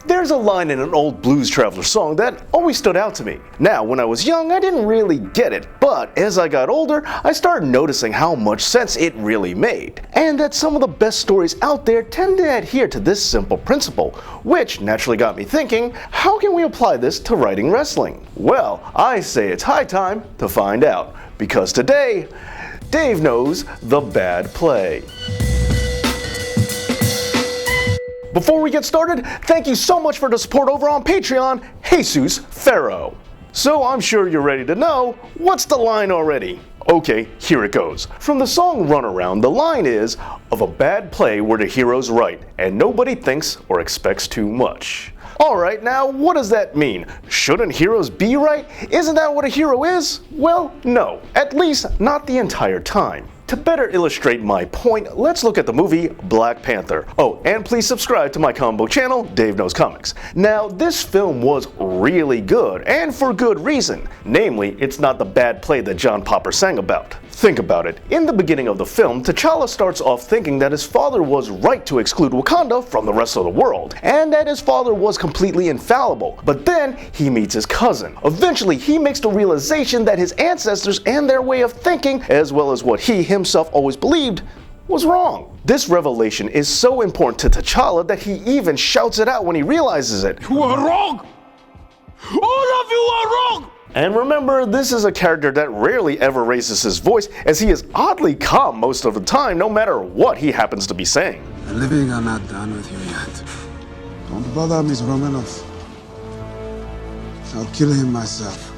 There's a line in an old Blues Traveler song that always stood out to me. Now, when I was young, I didn't really get it, but as I got older, I started noticing how much sense it really made, and that some of the best stories out there tend to adhere to this simple principle, which naturally got me thinking, how can we apply this to writing wrestling? Well, I say it's high time to find out, because today, Dave knows the bad play. Before we get started, thank you so much for the support over on Patreon, Jesus Pharaoh. So I'm sure you're ready to know, what's the line already? Okay, here it goes. From the song Runaround, the line is, of a bad play where the hero's right, and nobody thinks or expects too much. Alright, now what does that mean? Shouldn't heroes be right? Isn't that what a hero is? Well, no, at least not the entire time. To better illustrate my point, let's look at the movie Black Panther. Oh, and please subscribe to my comic book channel, Dave Knows Comics. Now, this film was really good, and for good reason. Namely, it's not the bad play that John Popper sang about. Think about it. In the beginning of the film, T'Challa starts off thinking that his father was right to exclude Wakanda from the rest of the world, and that his father was completely infallible. But then, he meets his cousin. Eventually, he makes the realization that his ancestors and their way of thinking, as well as what he himself always believed, was wrong. This revelation is so important to T'Challa that he even shouts it out when he realizes it. You are wrong! All of you are wrong! And remember, this is a character that rarely ever raises his voice, as he is oddly calm most of the time, no matter what he happens to be saying. The living are not done with you yet. Don't bother Miss Romanov. I'll kill him myself.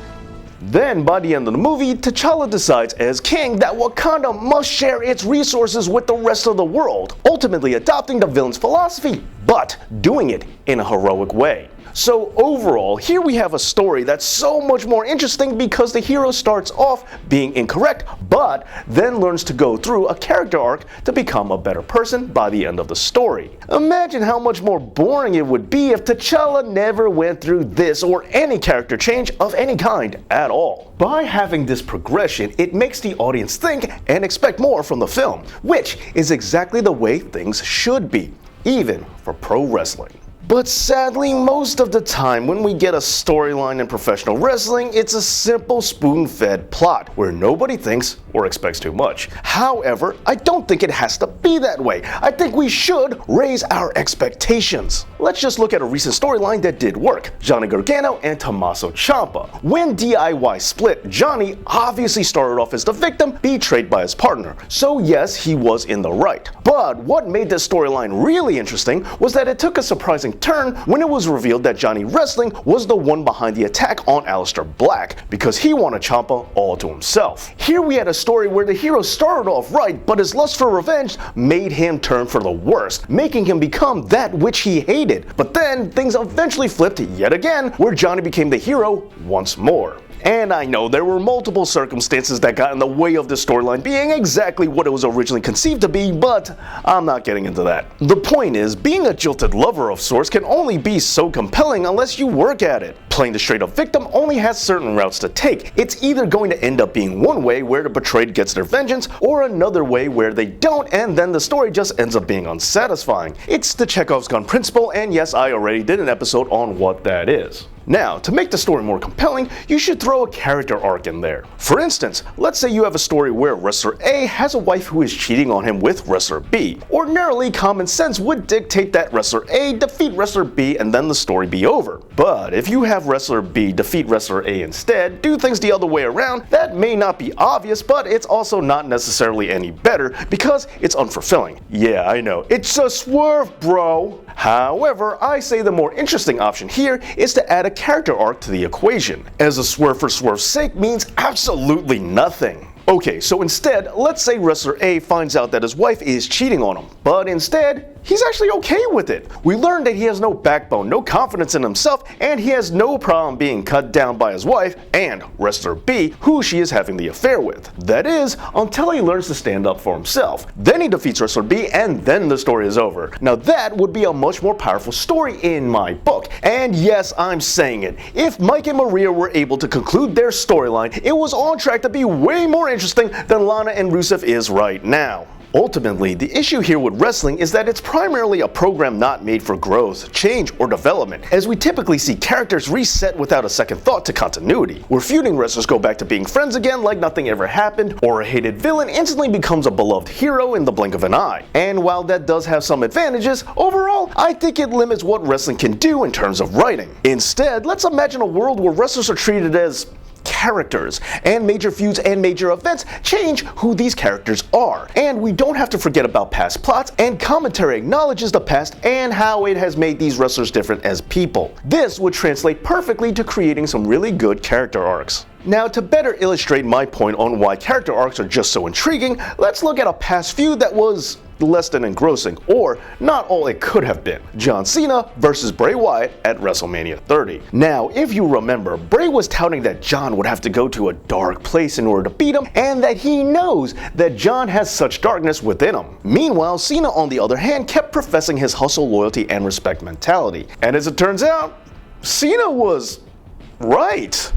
Then, by the end of the movie, T'Challa decides as king that Wakanda must share its resources with the rest of the world, ultimately adopting the villain's philosophy, but doing it in a heroic way. So overall, here we have a story that's so much more interesting because the hero starts off being incorrect, but then learns to go through a character arc to become a better person by the end of the story. Imagine how much more boring it would be if T'Challa never went through this or any character change of any kind at all. By having this progression, it makes the audience think and expect more from the film, which is exactly the way things should be, even for pro wrestling. But sadly, most of the time when we get a storyline in professional wrestling, it's a simple spoon-fed plot where nobody thinks or expects too much. However, I don't think it has to be that way. I think we should raise our expectations. Let's just look at a recent storyline that did work, Johnny Gargano and Tommaso Ciampa. When DIY split, Johnny obviously started off as the victim, betrayed by his partner. So yes, he was in the right. But what made this storyline really interesting was that it took a surprising turn when it was revealed that Johnny Wrestling was the one behind the attack on Aleister Black, because he wanted Ciampa all to himself. Here we had a story where the hero started off right, but his lust for revenge made him turn for the worst, making him become that which he hated. But then things eventually flipped yet again, where Johnny became the hero once more. And I know there were multiple circumstances that got in the way of this storyline being exactly what it was originally conceived to be, but I'm not getting into that. The point is, being a jilted lover of sorts can only be so compelling unless you work at it. Playing the straight up victim only has certain routes to take. It's either going to end up being one way where the betrayed gets their vengeance, or another way where they don't, and then the story just ends up being unsatisfying. It's the Chekhov's gun principle, and yes, I already did an episode on what that is. Now, to make the story more compelling, you should throw a character arc in there. For instance, let's say you have a story where wrestler A has a wife who is cheating on him with wrestler B. Ordinarily, common sense would dictate that wrestler A defeat wrestler B and then the story be over. But if you have wrestler B defeat wrestler A instead, do things the other way around, that may not be obvious, but it's also not necessarily any better because it's unfulfilling. Yeah, I know, it's a swerve, bro. However, I say the more interesting option here is to add a character arc to the equation, as a swerve for swerve's sake means absolutely nothing. Okay, so instead, let's say wrestler A finds out that his wife is cheating on him, but instead, he's actually okay with it. We learn that he has no backbone, no confidence in himself, and he has no problem being cut down by his wife and wrestler B, who she is having the affair with. That is, until he learns to stand up for himself. Then he defeats wrestler B, and then the story is over. Now that would be a much more powerful story in my book. And yes, I'm saying it. If Mike and Maria were able to conclude their storyline, it was on track to be way more interesting than Lana and Rusev is right now. Ultimately, the issue here with wrestling is that it's primarily a program not made for growth, change, or development, as we typically see characters reset without a second thought to continuity, where feuding wrestlers go back to being friends again like nothing ever happened, or a hated villain instantly becomes a beloved hero in the blink of an eye. And while that does have some advantages, overall, I think it limits what wrestling can do in terms of writing. Instead, let's imagine a world where wrestlers are treated as characters, and major feuds and major events change who these characters are. And we don't have to forget about past plots, and commentary acknowledges the past and how it has made these wrestlers different as people. This would translate perfectly to creating some really good character arcs. Now, to better illustrate my point on why character arcs are just so intriguing, let's look at a past feud that was less than engrossing, or not all it could have been. John Cena versus Bray Wyatt at WrestleMania 30. Now, if you remember, Bray was touting that John would have to go to a dark place in order to beat him, and that he knows that John has such darkness within him. Meanwhile, Cena, on the other hand, kept professing his hustle, loyalty, and respect mentality. And as it turns out, Cena was right.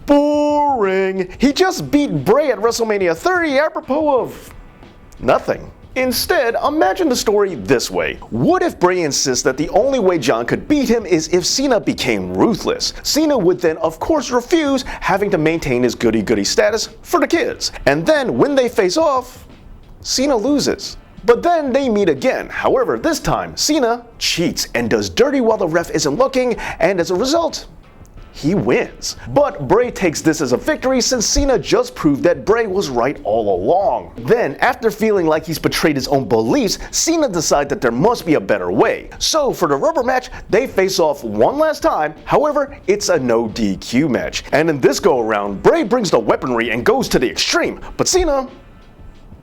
Boring. He just beat Bray at WrestleMania 30 apropos of nothing. Instead, imagine the story this way. What if Bray insists that the only way John could beat him is if Cena became ruthless? Cena would then of course refuse, having to maintain his goody-goody status for the kids. And then when they face off, Cena loses. But then they meet again. However, this time, Cena cheats and does dirty while the ref isn't looking, and as a result, he wins. But Bray takes this as a victory since Cena just proved that Bray was right all along. Then, after feeling like he's betrayed his own beliefs, Cena decides that there must be a better way. So for the rubber match, they face off one last time. However, it's a no DQ match. And in this go around, Bray brings the weaponry and goes to the extreme. But Cena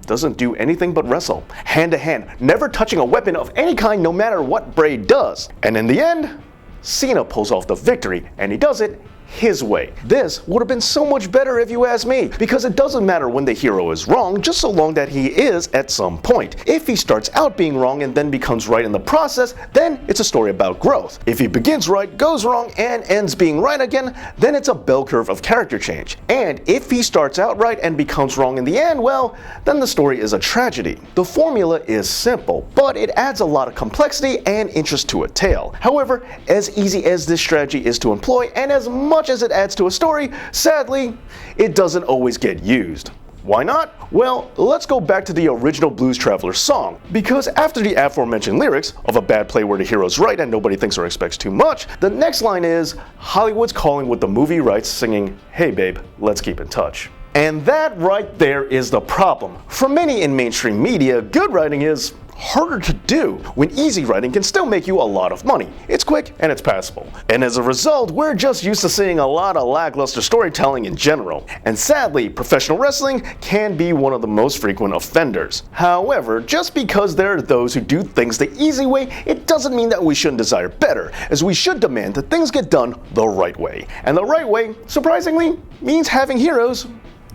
doesn't do anything but wrestle, hand to hand, never touching a weapon of any kind no matter what Bray does. And in the end, Cena pulls off the victory, and he does it his way. This would have been so much better if you ask me, because it doesn't matter when the hero is wrong, just so long that he is at some point. If he starts out being wrong and then becomes right in the process, then it's a story about growth. If he begins right, goes wrong, and ends being right again, then it's a bell curve of character change. And if he starts out right and becomes wrong in the end, well, then the story is a tragedy. The formula is simple, but it adds a lot of complexity and interest to a tale. However, as easy as this strategy is to employ, and as much as it adds to a story, sadly, it doesn't always get used. Why not? Well, let's go back to the original Blues Traveler song, because after the aforementioned lyrics of a bad play where the hero's right and nobody thinks or expects too much, the next line is Hollywood's calling with the movie rights singing, "Hey babe, let's keep in touch." And that right there is the problem. For many in mainstream media, good writing is harder to do, when easy writing can still make you a lot of money. It's quick and it's passable. And as a result, we're just used to seeing a lot of lackluster storytelling in general. And sadly, professional wrestling can be one of the most frequent offenders. However, just because there are those who do things the easy way, it doesn't mean that we shouldn't desire better, as we should demand that things get done the right way. And the right way, surprisingly, means having heroes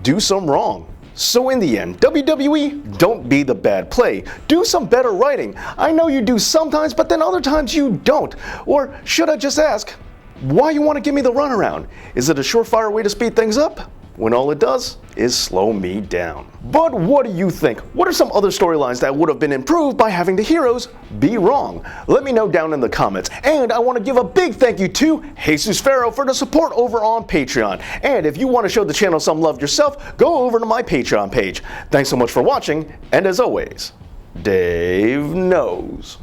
do some wrong. So in the end, WWE, don't be the bad play. Do some better writing. I know you do sometimes, but then other times you don't. Or should I just ask, why you want to give me the runaround? Is it a surefire way to speed things up, when all it does is slow me down? But what do you think? What are some other storylines that would have been improved by having the heroes be wrong? Let me know down in the comments. And I want to give a big thank you to Jesus Farrow for the support over on Patreon. And if you want to show the channel some love yourself, go over to my Patreon page. Thanks so much for watching, and as always, Dave knows.